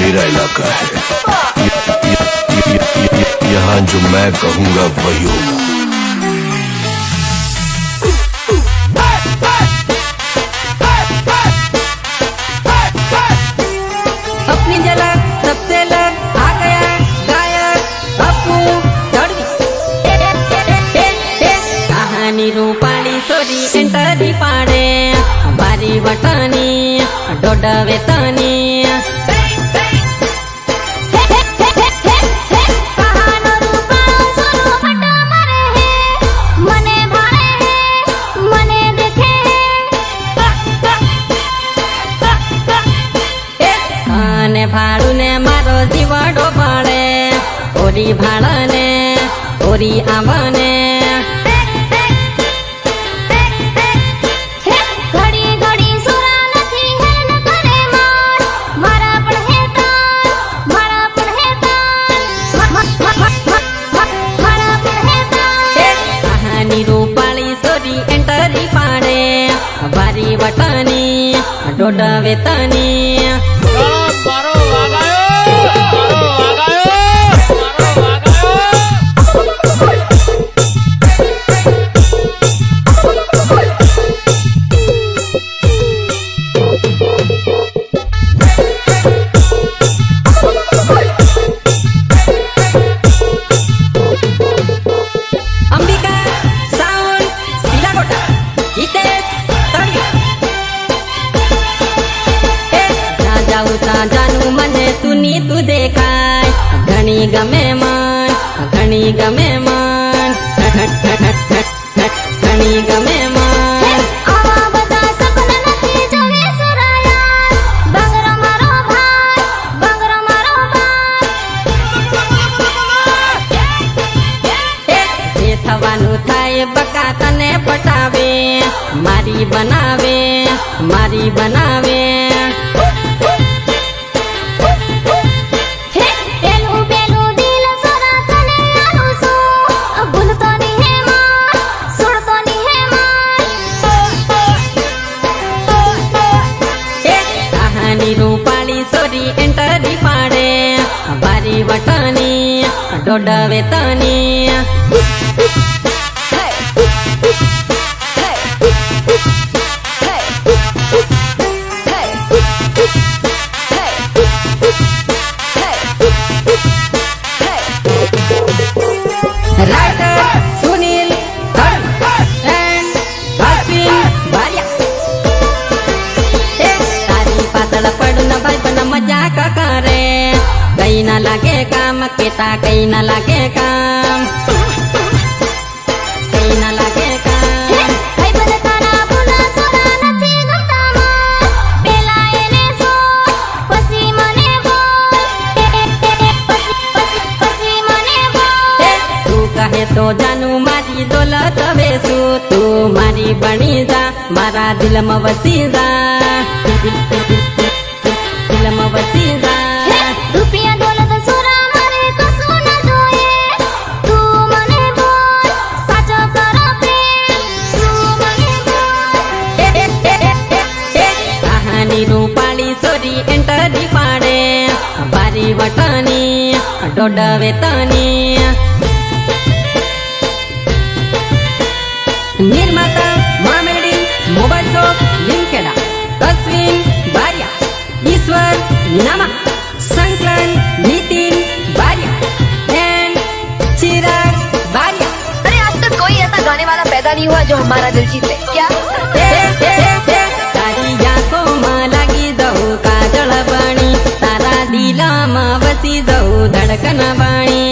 मेरा इलाका है। यहाँ जो मैं कहूँगा वही होगा। अपनी झलक सबसे लग आ गया गायक अपू कहानी रूपाली सोरी एंटरी पाड़े बारी वटानी डोडा वेतानी भाड़ू ने मारो जीवाडो पाड़े ओरी भाड़ा ने ओरी आवाने घड़ी घड़ी सुरा नथी हेन करे मार मारा पण है तान मारा पण है तान मारा पण है तान कहानी रूपाली सोरी एंटरी पाड़े बारी वटानी डोडा वेतानी जानू मने तुनी तू देखाय घणी गमे मन घणी गमे मन घणी गमे मन आवा बता सपना नथी जोवे सुराया बंगरो मारो भाई बंगरो मारो भाई थवानु थाय बका तने पटावे मारी बनावे रूपाली सोरी एंटरी पाड़े बारी वटानी डोडा वेतानी राइटर सुनील एंड अश्विन बारिया पड़ून भाई बन मजाक करे कहीं न लगे काम केता कहीं न लगे काम कहीं न लगे काम भाई बन तारा बुना सोरा नथी गमता मार पेला एने सो पसी मने बोल पसी मने बोल तू कहे तो जानू मारी दौलत बेसू तू मारी बनी जा मारा दिल में बसी जा रुपया दौलत सोरा मारे कसो न जोए तू मने बोल साचो करो प्रेम तू मने बोल कहानी रूपाली सोरी एंटरी पाड़े बारी वटानी डोडा वेतानी निर्माता मामेडी मोबाइल शॉप लिंकेडा अश्विन बारिया ईश्वर नमा संकलन नितिन बारिया एंड चिराग बारिया। अरे आज तक कोई ऐसा गाने वाला पैदा नहीं हुआ जो हमारा दिल जीत ले क्या? तारी आंखों में लगी जाऊ काजल बनी तारा दिल में बसी जाऊ धड़कन बनी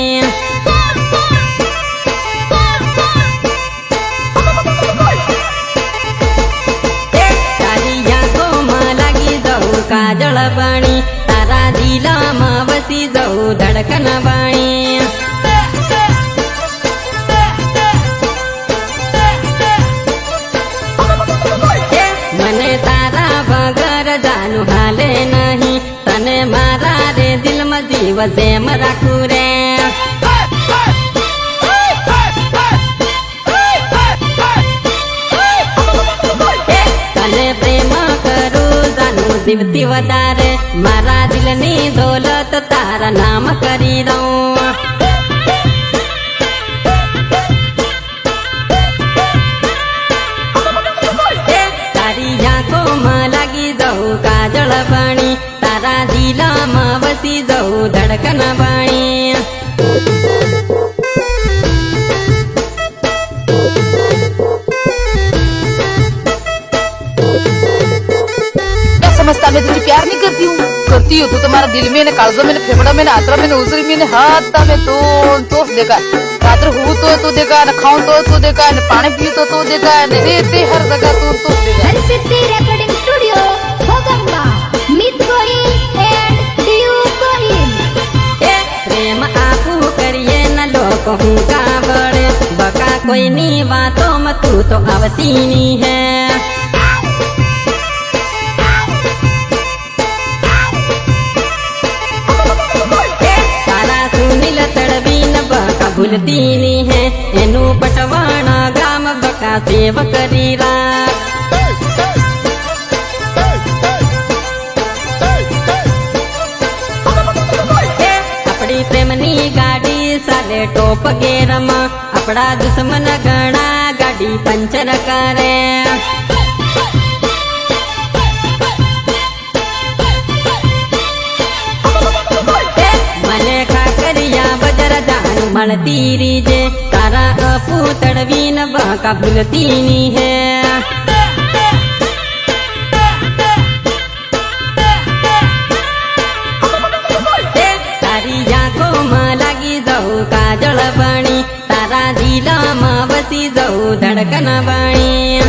काजल बनी तारा दिल में बसी जाऊ धड़कन बनी मने तारा बगर जानू हाले नहीं तने मारा रे दिल में जीव जेम राखू रे तने प्रेम करू जानू નસીબથી વધારે મારા દિલની દોલત તારા નામ કરી દઉં. તારી આંખોમાં લાગી જાઉં કાજળ પાણી, તારા દિલમાં વસી જાઉં ધડકન પાણી. क्या समझता मैं तुझे प्यार नहीं करती हूँ? करती हूँ तो तुम्हारा दिल में, कागजों में, फेफड़ा में, आतरा में, उजरी में, हाथ में तो देखा रात्र हूँ तो देखा न खाऊं तो देखा न पानी पी तो देखा न रहते हर जगह तो देखा. Harsiddhi recording studio Bhogamba Meet Gohil and डीयू गोहिल. એ પ્રેમ આપું કરીએ ન લોકો હું કાબડે બકા કોઈની વાતોમાં તું તો આવતી ની હે. તારા સુનિલ તડવીન બકા ભૂલતી ની હે, એનું પટવાણ ગામ બકા સેવ કરી રાખ. આપણી પ્રેમની ગાડી સાલે ટોપ ગેરમાં, આપણા દુશ્મન ઘણા ગાડી પંચર કરે. મને ખાકરિયા બજર જાણ મળતી રીજે, તારા અપુ તડવીન બકા ભૂલતી ની હે. તારી આંખોમાં લાગી જાઉં કાજળ પાણી, તારા દિલમાં વસી જાઉં ધડકન પાણી.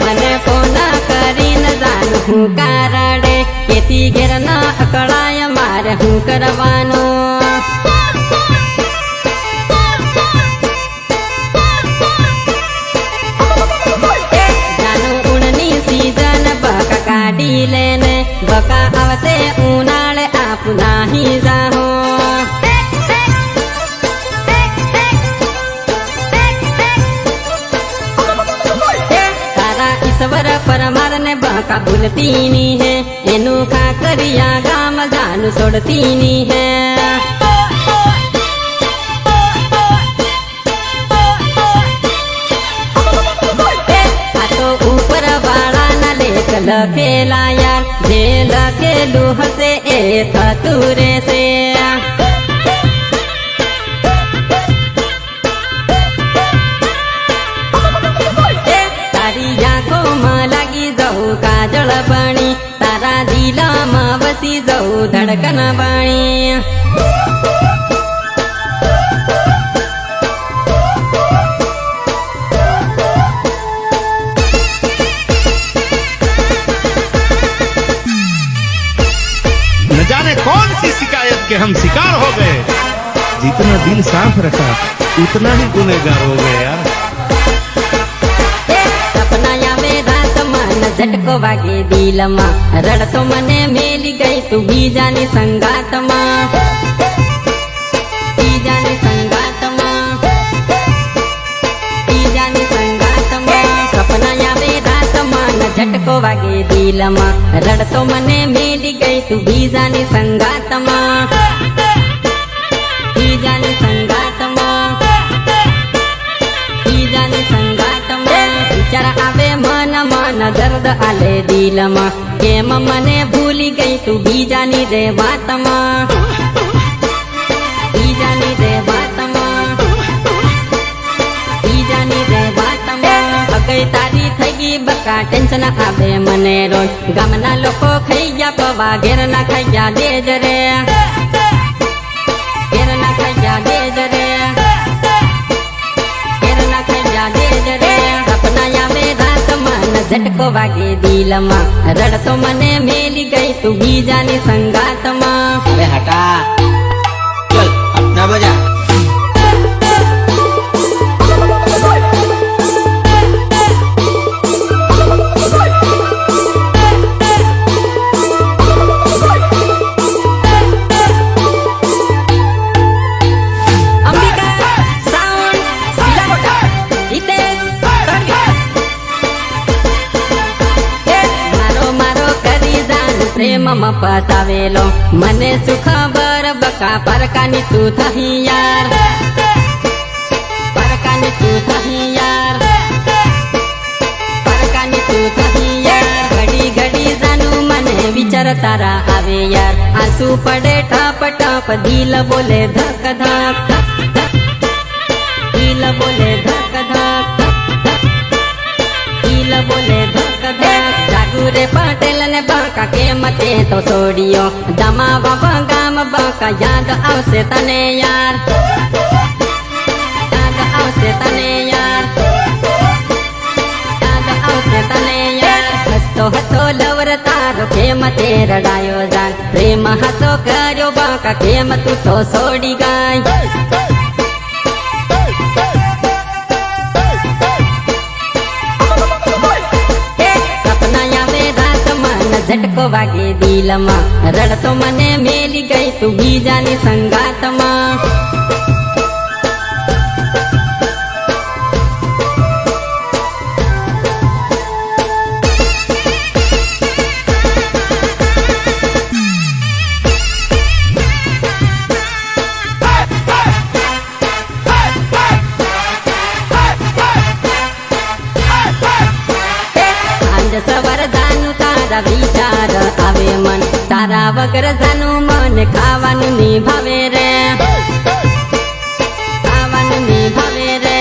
મને કોના કરીને જાણ હું કારડે, કેથી ઘેર ના અકળાય મારે હું કરવાનું. જાનું ઊણની સીઝન બકા કાઢી લેને, બકા આવશે ઉનાળે આપ નાહી જાહો. તારા ઈશ્વર પરમાર ને બકા ભૂલતી ની હે, એનું ખાકરિયા ગામ જાનું છોડતી ની હે. આ તો ઉપર વાળા ના લેખ લખેલા યાર, જે લખેલું હશે એ થતું રહેશે. તારી આંખોમાં લાગી જાઉં કાજળ પાણી, તારા દિલમાં વસી જાઉં ધડકન પાણી. न जाने कौन सी शिकायत के हम शिकार हो गए. जितना दिल साफ रखा उतना ही गुनहगार हो गए यार. સપના આવે રાતમાં ન ઝટકો વાગે દિલમાં, રડતો મને મેલી ગઈ તું બીજાની સંગાતમાં. બીજાની સંગાતમાં, બીજાની સંગાતમાં. સપના આવે રાતમાં ન ઝટકો વાગે દિલમાં, રડતો મને મેલી ગઈ તું બીજાની સંગાતમાં. બીજાની સંગાતમાં, બીજાની સંગાતમાં. વિચાર આવે મન મન દર્દ આલે દિલમાં, કેમ મને ભૂલી ગઈ તું બીજાની રે વાતમાં. બીજાની રે વાતમાં, બીજાની રે વાતમાં. અગઈ તારી થઈ ગઈ બકા ટેન્શન આવે મને રોજ, ગામના લોકો ખાઈ ગયા પવા ઘેર ના ખાઈ ગયા દેજ રે. ઘેર ના ખાઈ ગયા દેજ રે, ઘેર ના ખાઈ ગયા દેજ રે. સપના આવે રાતમાં ન ઝટકો વાગે દિલમાં, રડતો મને મેલી ગઈ તું બીજાની સંગાતમાં. अबे हटा चल अपना बजा. પ્રેમમાં ફસાવેલો મને શું ખબર બકા પરકાની તું થઈ યાર પરકાની તું થઈ યાર પરકાની તું થઈ યાર ઘડી ઘડી જાનું મને વિચાર તારા આવે યાર આંસુ પડે ટપ ટપ દિલ બોલે ધક ધક દિલ બોલે ધક ધક દિલ બોલે ધક ધક જાગુ રે પટેલ ને બાકા કેમ તે તો છોડ્યો જમાવા ગામ બાકા યાદ આવશે તને યાર યાદ આવશે તને યાર યાદ આવશે તને યાર હસતો હતો લવર તારો કેમ તે રડાયો જાન પ્રેમ હતો કર્યો બાકા કેમ તું તો છોડી ગઈ झटको वागे दिल में रड़तो मने मेली गई तू बीजानी संगात में सवर जानू तारा विचार आवे मन तारा वगर जानू मन खावानु निभावे रे खावानु निभावे रे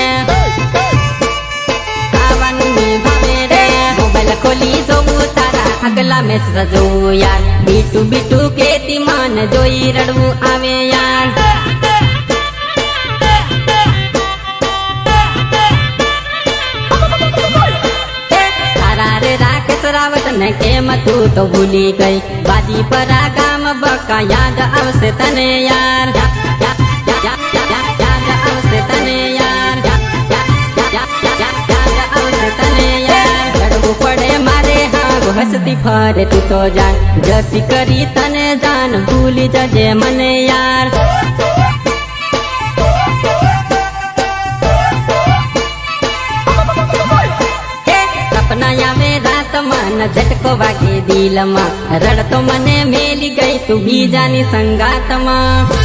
खावानु निभावे रे मोबाइल खोली जोऊ तारा अगला मैसेज जोऊ यार बीटू बीटू केती मन जोई रड़वू आवे यार रावत ने केम तू तो भूली गई बाजी परा गाम बका याद आवसे तने यार याद आवसे तने यार याद आवसे तने यार लड़वू पड़े मारे हाँ हसती फरे तू तो जान जसी करी तने जान भूली जजे मने यार सपना आवे रात मन झटको वागे दिल में रड़तो मने मेली गई तू बीजानी संगात में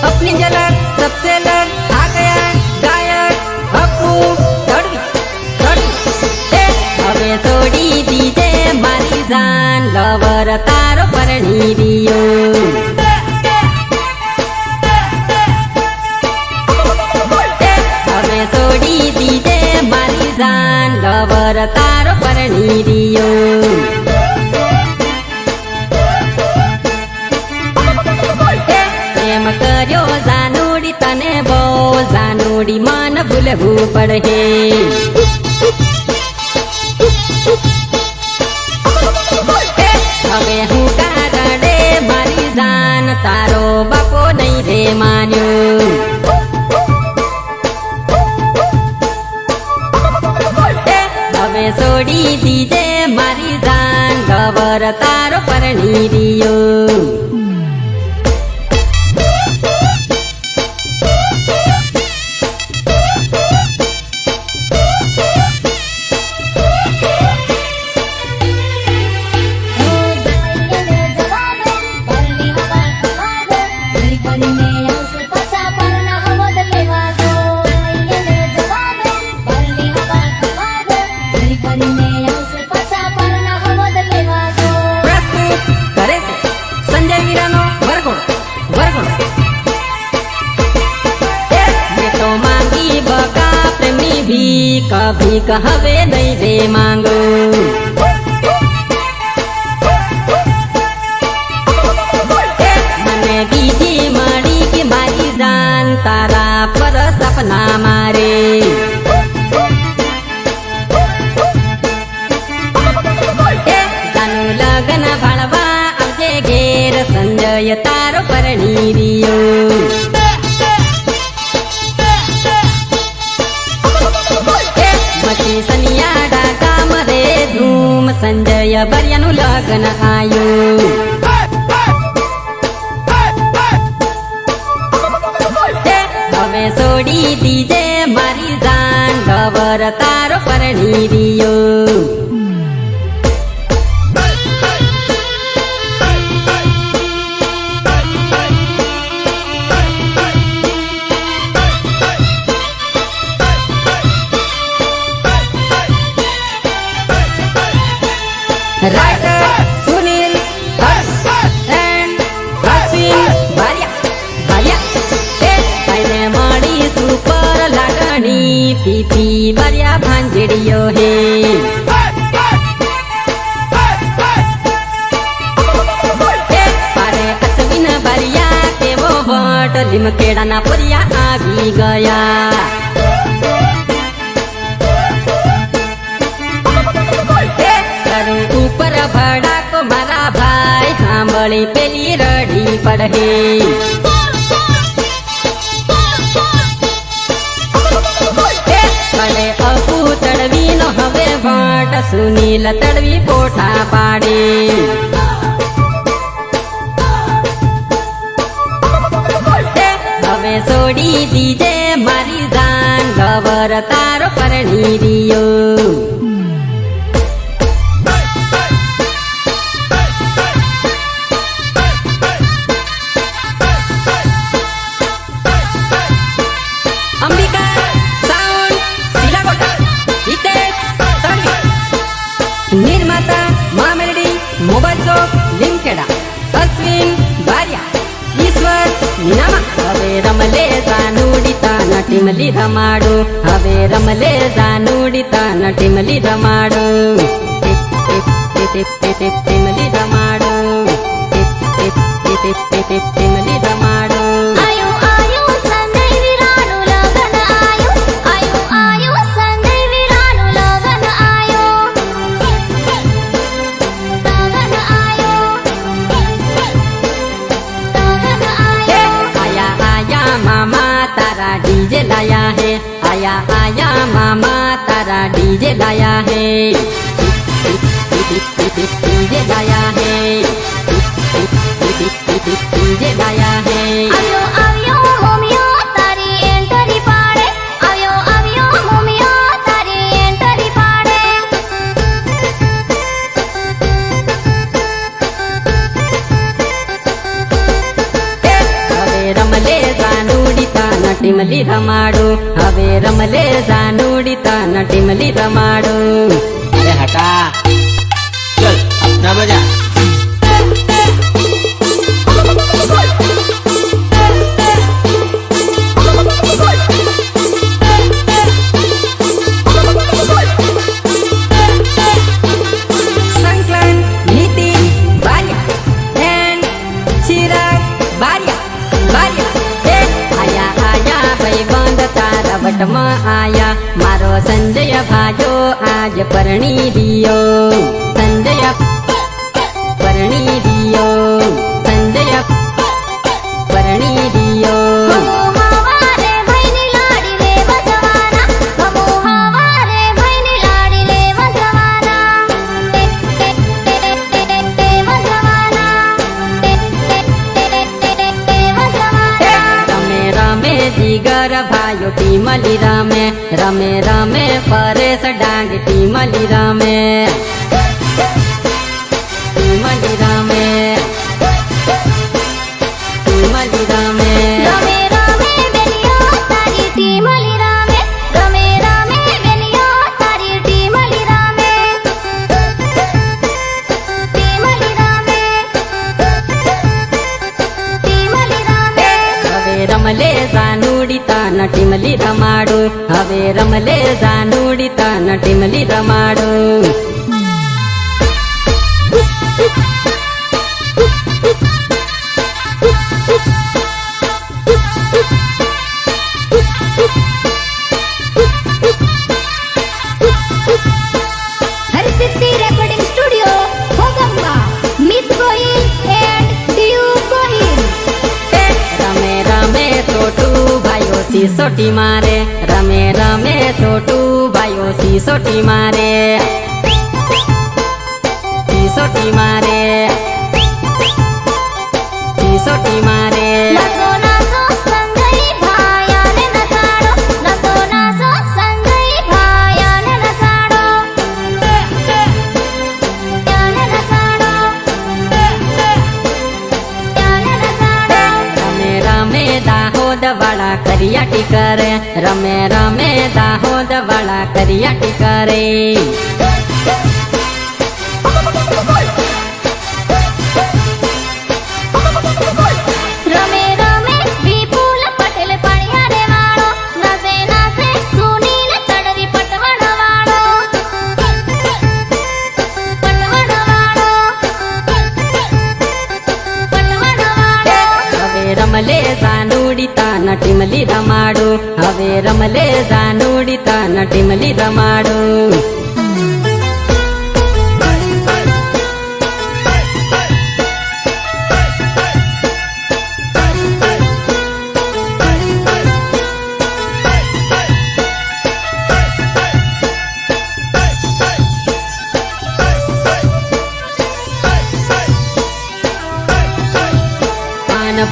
अपनी झलक सबसे लग आ गया गायक अपू હવે છોડી દીજે મારી જાન લવર તારો પરણી દિયો હવે છોડી દીજે મારી જાન લવર તારો પરણી દિયો પ્રેમ કર્યો જાનુડી તને બહુ જાનુડી મન ભૂલવું પડે હવે હું કારડે મારી જાન તારો બાપો નહીં રે માન્યો હવે છોડી દીજે મારી જાન ખબર તારો પરણી દિયો कभी कहवे नहीं रे मांगो मने बीजी मड़ी की मारी जान तारा पर सपना मारे जानू लगन भड़वा अजे घेर संजय तारो परणी दियो सनिया डाका मरे धूम संजय बरियानु लगन आयो પરણી દિયો રાઇટર સુનિલ એન્ડ અશ્વિન ભાલિયા એ ભાઈને મળી સુપર લાગણી પીપી ભર્યા ભાંજડીઓ હે અરે અશ્વિન ભર્યા કેવો વટ લીમખેડાના પુરિયા આવી ગયા ઉપર ભડાકો મારા ભાઈ સાંભળી પેલી રડી પડે પડે અપુ તડવી નો હવે ભટ સુનીલ તડવી પોઠા પાડે હવે છોડી દીજે મારી જાન ગવર તારો પરણી દિયો निर्माता मामेडी मोबाइल शॉप लिमखेड़ा अश्विन भारिया ईश्वर मीनामा હવે રમલે જાનુડીતા નટીમલી રમાડો હવે રમલે જાનુડીતા નટીમલી રમાડો ટીમલી રમાડો ટીમલી રમાડો આયો આયો સંજય વિરાનું લગન આયો આયો આયો સંજય વિરાનું લગન આયો લગન આયો લગન આયો आया आया मामा तारा डीजे लाया है आया आया मामा तारा डीजे लाया है डीजे लाया है डीजे लाया है આવ્યો આવ્યો મોમિયો તારી એન્ટરી પાડે આવ્યો આવ્યો મોમિયો તારી એન્ટરી પાડે હવે રમલે જાનુડીતા નટીમલી રમાડો હવે રમલે જાનુડીતા નટીમલી રમાડો अरे हटा चल अपना बजा સંકલન નીતિન બારિયા એન્ડ ચિરાગ બારિયા આયા આયા ભાઈબંધ તારા વટમાં આયા મારો સંજય ભાજો આજ પરણી દિયો સંજય પરણી દિયો સંજય પરણી દિયો હમો હવારે ભાઈની લાડી લેવા જવાના હમો હવારે ભાઈની લાડી લેવા જવાના લેવા જવાના લેવા જવાના રમે રમે જીગર ભાઈઓ ટીમલી રમે રમે રમે પરેશ ડાંગ ટીમલી રમે ટીમલી રમે ટીમલી રમે રમે રમે બેલિયો તારી ટીમલી રમે રમે રમે બેલિયો તારી ટીમલી રમે ટીમલી રમે ટીમલી રમે હવે રમલે જાનુડીતા નટીમલી રમાડો હવે રમલે જાનુડીતા નટીમલી રમાડો Harsiddhi recording studio Bhogamba Meet Gohil and ડીયુ ગોહિલ રમે રમે છોટુ ભાઈઓ સિસોટી મારે રમે રમે છોટુ ભાઈઓ સિસોટી મારે સિસોટી મારે સિસોટી મારે નસો નસો સંજય ભાયાને નસાડો નસો નસો સંજય ભાયાને નસાડો વાળા કરિયાટી કરે, રમે રમે દાહોદ વાળા કરિયાટી કરે. રમે રમે વિપુલ પટેલ પાળિયારે વાળો, નાસે નાસે સુનીલ તડવી પટવણ વાળો. હવે રમલે જાનુડી તાન ટીમલી રમાડો, હવે રમલે જાનુડી તાન ટીમલી રમાડો.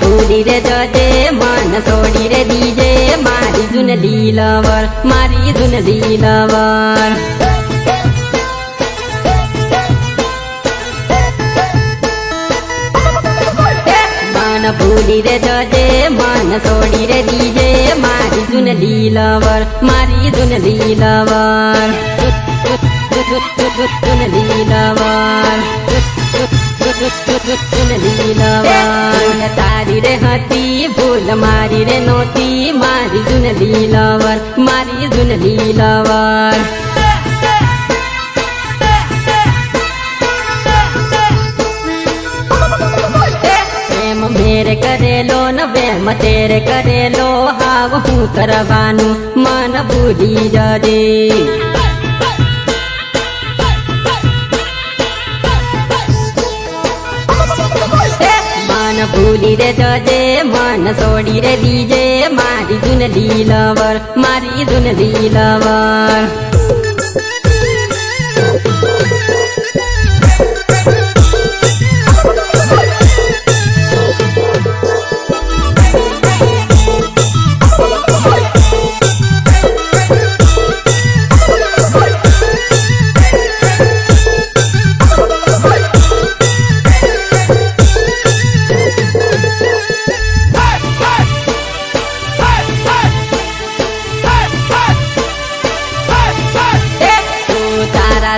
ભૂલી રે જજે મન છોડી રે દીજે, મારી જૂન લીલવર, મારી જૂન લીલવર. મન ભૂલી રે જજે મન છોડી રે દીજે, મારી જૂન લીલવર, મારી જૂન લીલવર. જૂન લીલવર, ભૂલ તારી રે હતી, ભૂલ મારી રે નહોતી, મારી જૂન લીલવર, મારી જૂન લીલવર. પ્રેમ મેરે કરેલો ન વેમ તેરે કરેલો, હાવ હું કરવાનું મન ભૂલી જજે. મન ભૂલી રે જજે મન છોડી રે દીજે, મારી જૂન લીલવર, મારી જૂન લીલવર.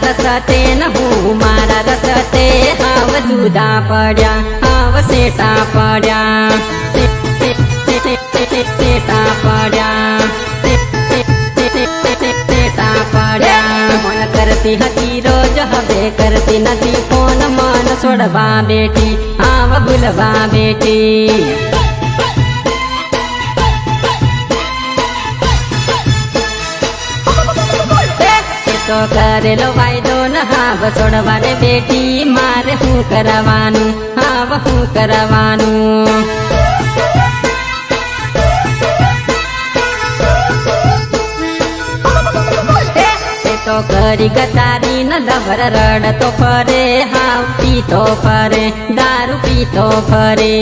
રસતે ન હું મારા રસતે, હાવ જુદા પડ્યા, હાવ સેટા પડ્યા, સેટા પડ્યા, સેટા પડ્યા. મન કરતી હતી રોજ હવે કરતી નથી ફોન, મન છોડવા બેઠી, હાવ ભૂલવા બેઠી. તો કરેલો વાયદો ન હાવ છોડવાને બેટી, મારે શું કરવાનું, હાવ શું કરવાનું. તો કરી ગતારી ન લવર રડતો ફરે, હાવ પીતો ફરે, દારૂ પીતો ફરે.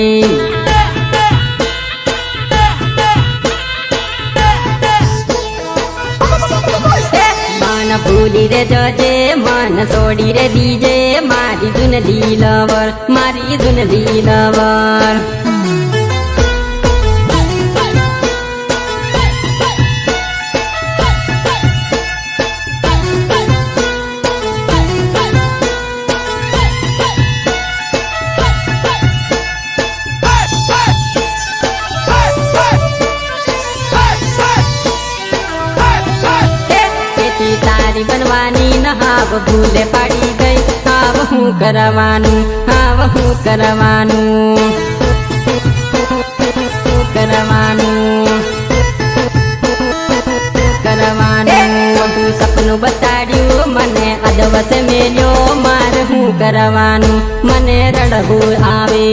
મન ભૂલી રે જજે મન છોડી રે દીજે, મારી જૂન લીલવર, મારી જૂન લીલવર. તારી બનવાની ન હાવ ભૂલે પાડી ગઈ, હાવ હું કરવાનું, હાવ હું કરવાનું, કરવાનું, કરવાનું. તું સપનું બતાડ્યું મને અદવસે મેલ્યો, મારે હું કરવાનું, મને રડવું આવે.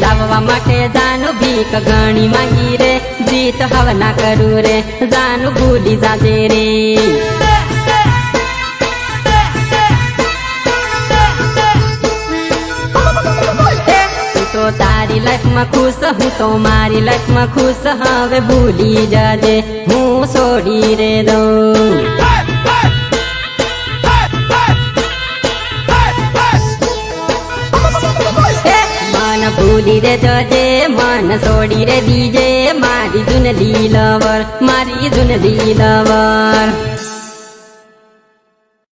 લાવવા માટે જાનું ભીખ ઘણી માંગી રે, જીત હવ ના કરું રે, જાનું ભૂલી જાજે રે. તું તો તારી લાઈફમાં ખુશ, હું તો મારી લાઈફમાં ખુશ, હવે ભૂલી જાજે, હું છોડી રે દઉં. રે જજે મન છોડી રે દીજે મારી જૂન દિલવર મારી જૂન દિલવર